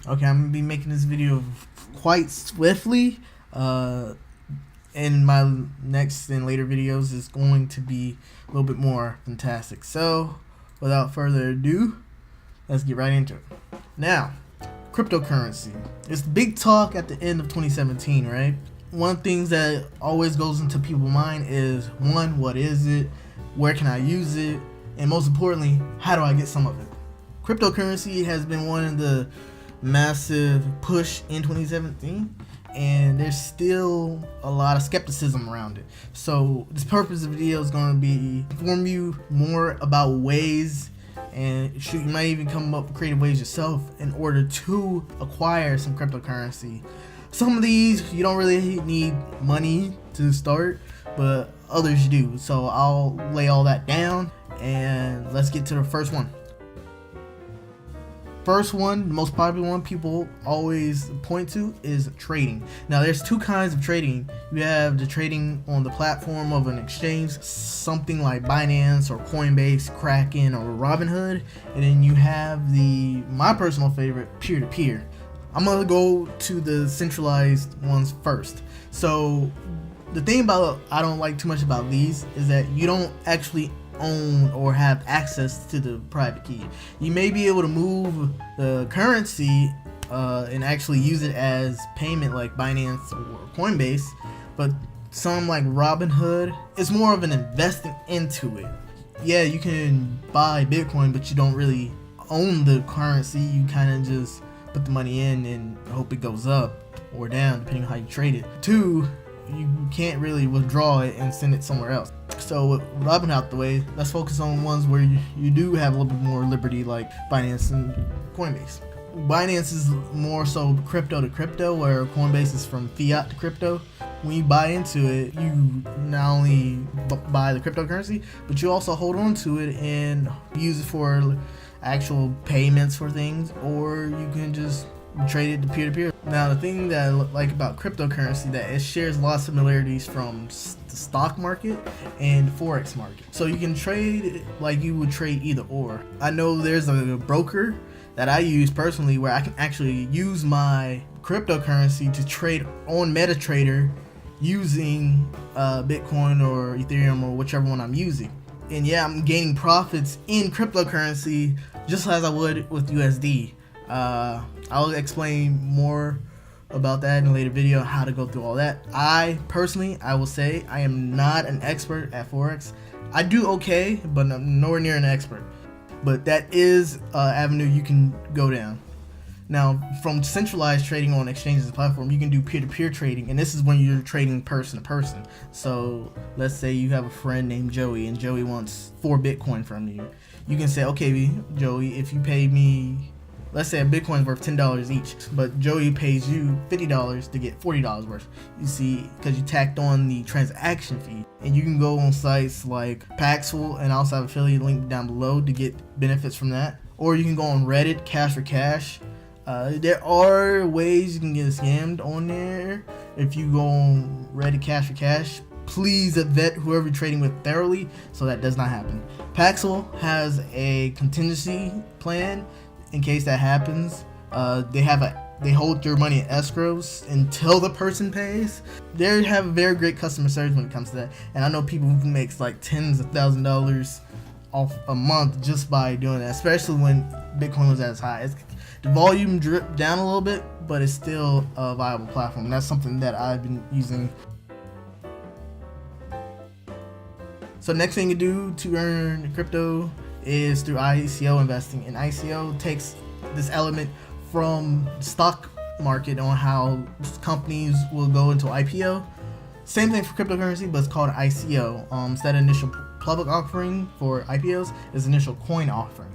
Okay, I'm gonna be making this video quite swiftly. In my next and later videos is going to be a little bit more fantastic. So, without further ado, let's get right into it. Now, cryptocurrency. It's the big talk at the end of 2017, right? One of the things that always goes into people's mind is, one, what is it? Where can I use it? And most importantly, how do I get some of it? Cryptocurrency has been one of the massive push in 2017, and there's still a lot of skepticism around it. So this purpose of the video is going to be inform you more about ways, and shoot, you might even come up with creative ways yourself in order to acquire some cryptocurrency. Some of these you don't really need money to start, but others you do. So I'll lay all that down and let's get to the first one. First one, the most popular one people always point to, is trading. Now there's two kinds of trading. You have the trading on the platform of an exchange, something like Binance or Coinbase, Kraken, or Robinhood, and then you have my personal favorite, peer-to-peer. I'm gonna go to the centralized ones first. So the thing about I don't like too much about these is that you don't actually own or have access to the private key. You may be able to move the currency and actually use it as payment like Binance or Coinbase, but some like Robinhood is more of an investing into it. Yeah, you can buy Bitcoin, but you don't really own the currency. You kind of just put the money in and hope it goes up or down depending on how you trade it. Two, you can't really withdraw it and send it somewhere else. So with Robin out the way, let's focus on ones where you do have a little bit more liberty, like Binance and Coinbase. Binance is more so crypto to crypto, where Coinbase is from fiat to crypto. When you buy into it, you not only buy the cryptocurrency, but you also hold on to it and use it for actual payments for things, or you can just trade it to peer-to-peer. Now, the thing that I like about cryptocurrency, that it shares a lot of similarities from the stock market and forex market. So you can trade like you would trade either or. I know there's a broker that I use personally where I can actually use my cryptocurrency to trade on MetaTrader using Bitcoin or Ethereum or whichever one I'm using. And yeah, I'm gaining profits in cryptocurrency just as I would with USD. I'll explain more about that in a later video, how to go through all that. I will say I am not an expert at Forex. I do okay, but I'm nowhere near an expert. But that is an avenue you can go down. Now, from centralized trading on exchanges and platform, you can do peer-to-peer trading, and this is when you're trading person to person. So let's say you have a friend named Joey, and Joey wants 4 Bitcoin from you. You can say, okay, Joey, if you pay me, let's say a Bitcoin is worth $10 each, but Joey pays you $50 to get $40 worth. You see, because you tacked on the transaction fee. And you can go on sites like Paxful, and I also have an affiliate link down below to get benefits from that. Or you can go on Reddit, Cash for Cash. There are ways you can get scammed on there. If you go on Reddit, Cash for Cash, please vet whoever you're trading with thoroughly so that does not happen. Paxful has a contingency plan in case that happens. They hold your money in escrows until the person pays. They have very great customer service when it comes to that. And I know people who makes like tens of thousands of dollars off a month just by doing that, especially when Bitcoin was as high. The volume dripped down a little bit, but it's still a viable platform. And that's something that I've been using. So next thing you do to earn crypto is through ICO investing, and ICO takes this element from the stock market on how companies will go into IPO. Same thing for cryptocurrency, but it's called ICO. Instead of initial public offering for IPOs, is initial coin offering.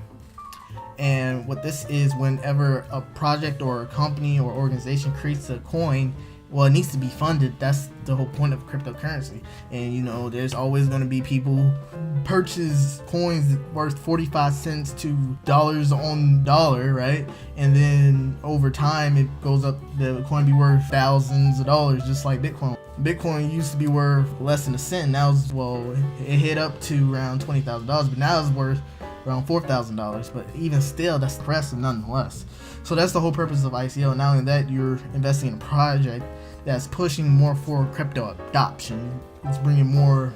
And what this is, whenever a project or a company or organization creates a coin, well, it needs to be funded. That's the whole point of cryptocurrency. And there's always going to be people who purchase coins worth 45 cents to dollars on dollar, right? And then over time it goes up, the coin be worth thousands of dollars, just like Bitcoin. Bitcoin used to be worth less than a cent. Now it hit up to around $20,000, but now it's worth around $4,000. But even still, that's impressive nonetheless. So that's the whole purpose of ICO. Not only that, you're investing in a project that's pushing more for crypto adoption. It's bringing more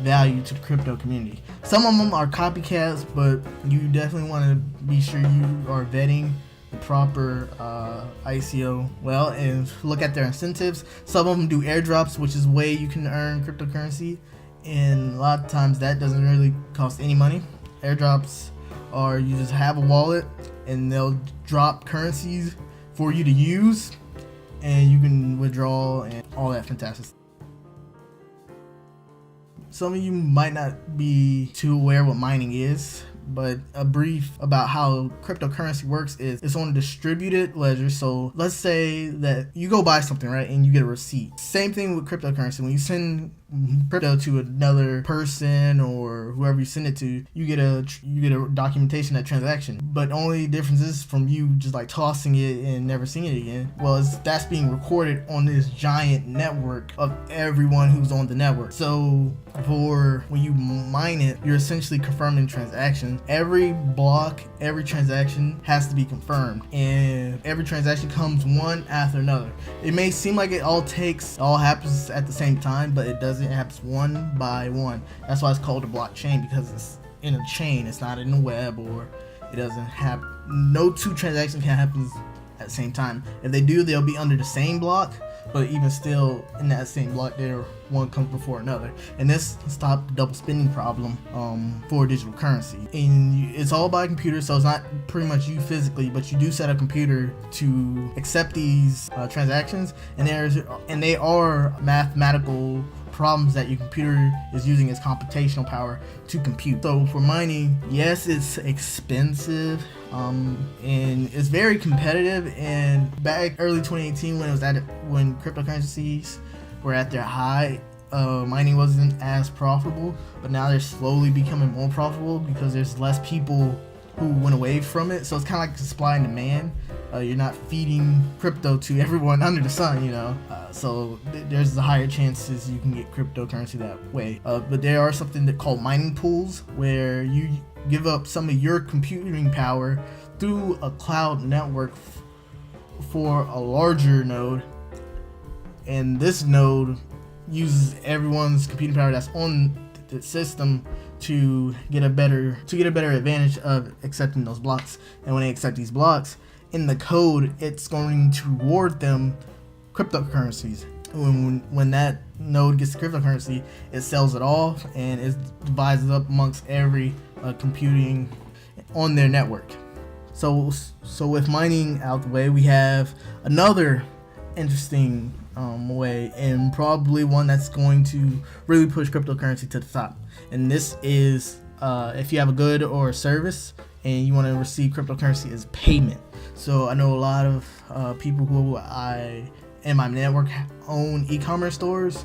value to the crypto community. Some of them are copycats, but you definitely want to be sure you are vetting the proper ICO well and look at their incentives. Some of them do airdrops, which is a way you can earn cryptocurrency, and a lot of times that doesn't really cost any money. Airdrops are you just have a wallet and they'll drop currencies for you to use, and you can withdraw and all that fantastic. Some of you might not be too aware what mining is, but a brief about how cryptocurrency works is it's on a distributed ledger. So let's say that you go buy something, right, and you get a receipt. Same thing with cryptocurrency. When you send crypto to another person or whoever you send it to, you get a documentation of that transaction. But only difference is from you just like tossing it and never seeing it again. Well, that's being recorded on this giant network of everyone who's on the network. So for when you mine it, you're essentially confirming transactions. Every block, every transaction has to be confirmed, and every transaction comes one after another. It may seem like it all happens at the same time, but it doesn't. It happens one by one. That's why it's called a blockchain, because it's in a chain. It's not in the web, or it doesn't have. No two transactions can happen at the same time. If they do, they'll be under the same block, but even still in that same block there, one comes before another. And this stops the double spending problem for digital currency. And it's all by computer, so it's not pretty much you physically, but you do set a computer to accept these transactions, and they are mathematical problems that your computer is using its computational power to compute. So for mining, yes, it's expensive, and it's very competitive. And back early 2018, when cryptocurrencies were at their high, mining wasn't as profitable, but now they're slowly becoming more profitable because there's less people who went away from it. So it's kind of like supply and demand. You're not feeding crypto to everyone under the sun, so there's the higher chances you can get cryptocurrency that way. But there are something that called mining pools, where you give up some of your computing power through a cloud network for a larger node, and this node uses everyone's computing power that's on the system to get a better advantage of accepting those blocks. And when they accept these blocks, in the code, it's going to reward them cryptocurrencies. When that node gets the cryptocurrency, it sells it off and it divides it up amongst every computing on their network. So with mining out the way, we have another interesting way, and probably one that's going to really push cryptocurrency to the top. And this is if you have a good or a service and you want to receive cryptocurrency as payment. So I know a lot of people who in my network own e-commerce stores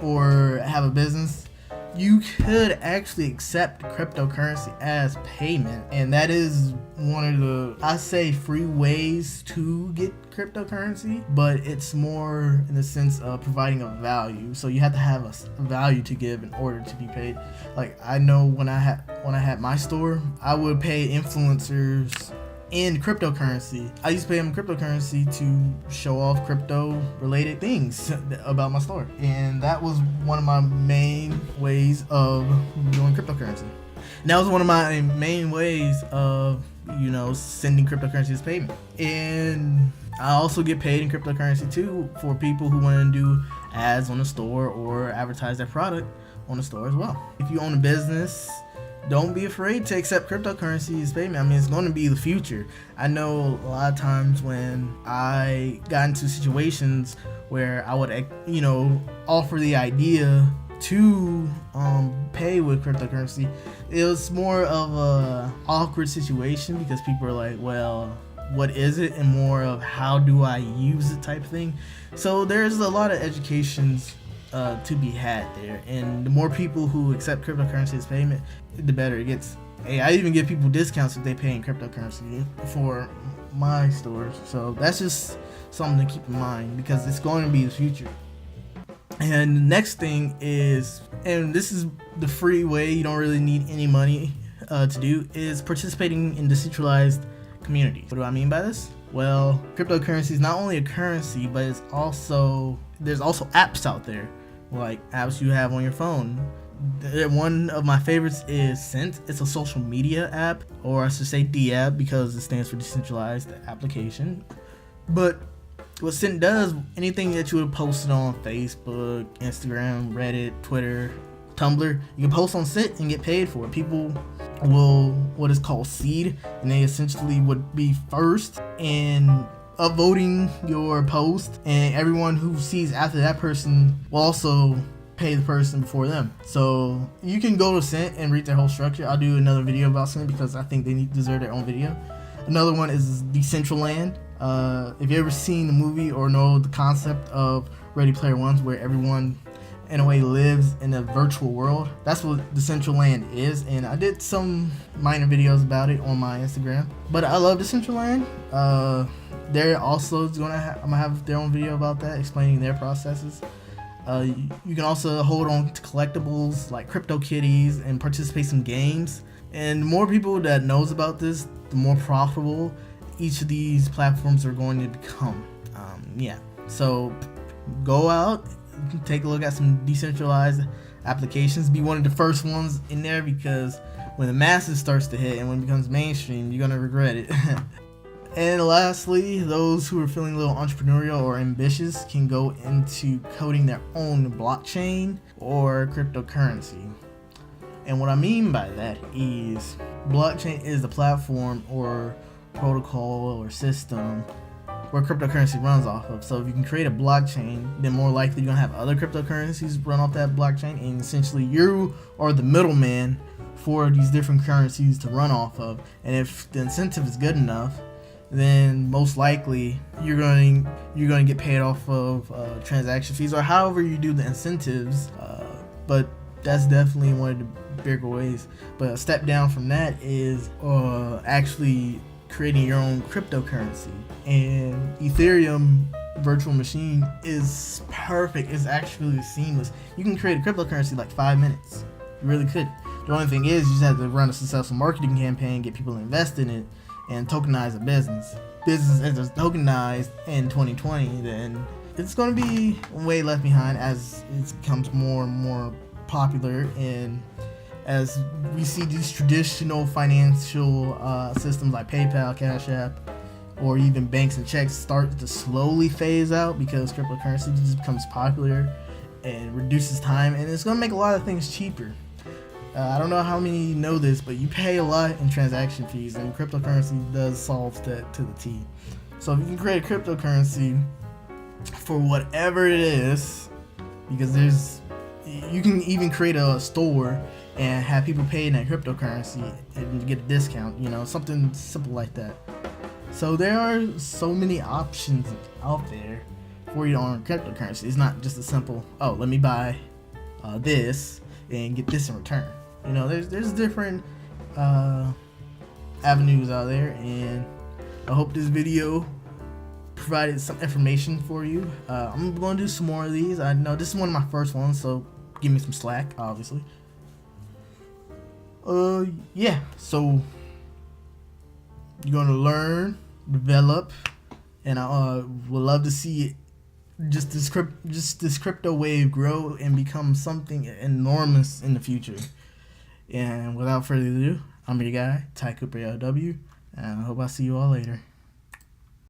or have a business. You could actually accept cryptocurrency as payment, and that is one of the, free ways to get cryptocurrency, but it's more in the sense of providing a value. So you have to have a value to give in order to be paid. Like, I know when I had my store, I would pay influencers in cryptocurrency. I used to pay them cryptocurrency to show off crypto related things about my store, and that was one of my main ways of doing cryptocurrency. And that was one of my main ways of sending cryptocurrency as payment. And I also get paid in cryptocurrency too for people who want to do ads on the store or advertise their product on the store as well. If you own a business, don't be afraid to accept cryptocurrency as payment. I mean, it's going to be the future. I know a lot of times when I got into situations where I would, offer the idea to pay with cryptocurrency, it was more of a awkward situation because people are like, well, what is it? And more of how do I use it type thing. So there's a lot of educations to be had there, and the more people who accept cryptocurrency as payment, the better it gets. Hey, I even give people discounts if they pay in cryptocurrency for my stores. So that's just something to keep in mind because it's going to be the future. And the next thing is, and this is the free way, you don't really need any money to do, is participating in decentralized communities. What do I mean by this? Well, cryptocurrency is not only a currency, but there's also apps out there, like apps you have on your phone. One of my favorites is Cent. It's a social media app, or I should say DApp because it stands for decentralized application. But what Cent does, anything that you would post it on Facebook, Instagram, Reddit, Twitter, Tumblr, you can post on Cent and get paid for it. People will what is called seed, and they essentially would be first in upvoting your post, and everyone who sees after that person will also pay the person before them. So you can go to Cent and read their whole structure. I'll do another video about Cent because I think they deserve their own video. Another one is Decentraland. If you ever seen the movie or know the concept of Ready Player One, where everyone in a way lives in a virtual world, that's what Decentraland is, and I did some minor videos about it on my Instagram. But I love Decentraland. They're also I'm gonna have their own video about that, explaining their processes. You can also hold on to collectibles like CryptoKitties and participate in some games. And the more people that knows about this, the more profitable each of these platforms are going to become. So go out, take a look at some decentralized applications. Be one of the first ones in there, because when the masses starts to hit and when it becomes mainstream, you're gonna regret it. And lastly, those who are feeling a little entrepreneurial or ambitious can go into coding their own blockchain or cryptocurrency. And what I mean by that is, blockchain is the platform or protocol or system where cryptocurrency runs off of. So if you can create a blockchain, then more likely you're gonna have other cryptocurrencies run off that blockchain, and essentially you are the middleman for these different currencies to run off of. And if the incentive is good enough, then most likely you're going to get paid off of transaction fees or however you do the incentives. But that's definitely one of the bigger ways. But a step down from that is actually creating your own cryptocurrency. And Ethereum virtual machine is perfect. It's actually seamless. You can create a cryptocurrency in like 5 minutes. You really could. The only thing is, you just have to run a successful marketing campaign, get people to invest in it, and tokenize a business. Business is tokenized in 2020, then it's going to be way left behind as it becomes more and more popular, and as we see these traditional financial systems like PayPal, Cash App, or even banks and checks start to slowly phase out, because cryptocurrency just becomes popular and reduces time, and it's going to make a lot of things cheaper. I don't know how many know this, but you pay a lot in transaction fees, and cryptocurrency does solve that to the T. So if you can create a cryptocurrency for whatever it is, because you can even create a store and have people pay in that cryptocurrency and get a discount, something simple like that. So there are so many options out there for you to own cryptocurrency. It's not just a simple, let me buy this and get this in return. There's different avenues out there, and I hope this video provided some information for you. I'm going to do some more of these. I know this is one of my first ones, so give me some slack, obviously. So you're going to learn, develop, and I would love to see it, just this crypto wave grow and become something enormous in the future. And without further ado, I'm your guy, Tycooperaow, and I hope I see you all later.